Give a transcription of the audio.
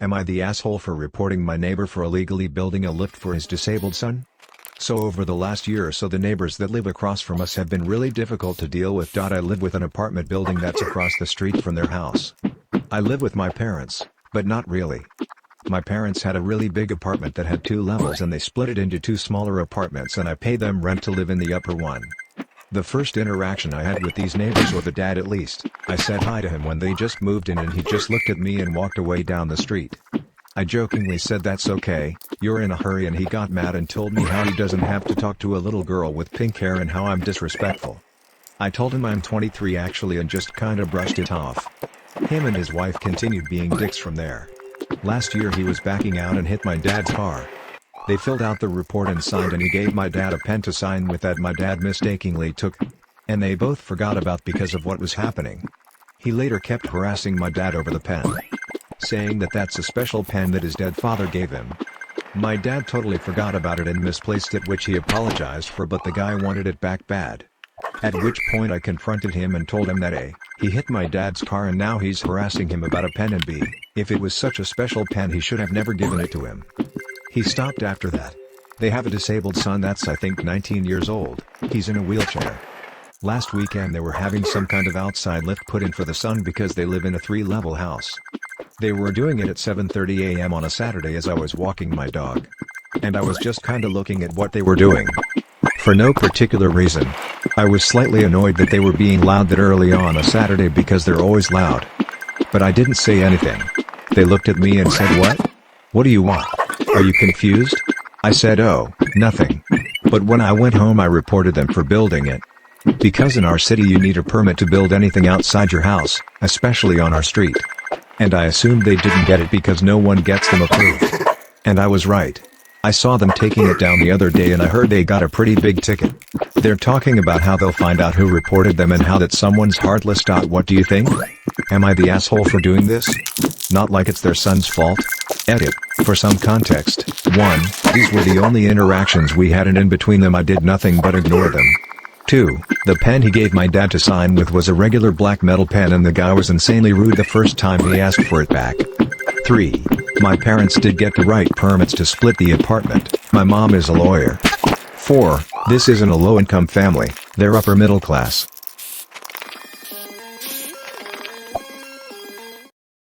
Am I the asshole for reporting my neighbor for illegally building a lift for his disabled son? So over the last year or so the neighbors that live across from us have been really difficult to deal with. I live with an apartment building that's across the street from their house. I live with my parents, but not really. My parents had a really big apartment that had 2 levels and they split it into 2 smaller apartments and I pay them rent to live in the upper one. The first interaction I had with these neighbors, or the dad at least, I said hi to him when they just moved in and he just looked at me and walked away down the street. I jokingly said that's okay, you're in a hurry, and he got mad and told me how he doesn't have to talk to a little girl with pink hair and how I'm disrespectful. I told him I'm 23 actually and just kinda brushed it off. Him and his wife continued being dicks from there. Last year he was backing out and hit my dad's car. They filled out the report and signed and he gave my dad a pen to sign with that my dad mistakenly took. And they both forgot about because of what was happening. He later kept harassing my dad over the pen, saying that that's a special pen that his dead father gave him. My dad totally forgot about it and misplaced it, which he apologized for, but the guy wanted it back bad. At which point I confronted him and told him that A, he hit my dad's car and now he's harassing him about a pen, and B, if it was such a special pen he should have never given it to him. He stopped after that. They have a disabled son that's I think 19 years old, he's in a wheelchair. Last weekend they were having some kind of outside lift put in for the son because they live in a 3-level house. They were doing it at 7:30 a.m. on a Saturday as I was walking my dog. And I was just kinda looking at what they were doing. For no particular reason. I was slightly annoyed that they were being loud that early on a Saturday because they're always loud. But I didn't say anything. They looked at me and said, "What? What do you want? Are you confused?" I said, "Oh, nothing." But when I went home I reported them for building it. Because in our city you need a permit to build anything outside your house, especially on our street. And I assumed they didn't get it because no one gets them approved. And I was right. I saw them taking it down the other day and I heard they got a pretty big ticket. They're talking about how they'll find out who reported them and how that someone's heartless. What do you think? Am I the asshole for doing this? Not like it's their son's fault. Edit. For some context, 1. These were the only interactions we had, and in between them I did nothing but ignore them. 2. The pen he gave my dad to sign with was a regular black metal pen and the guy was insanely rude the first time he asked for it back. 3. My parents did get the right permits to split the apartment. My mom is a lawyer. 4. This isn't a low-income family, they're upper middle class.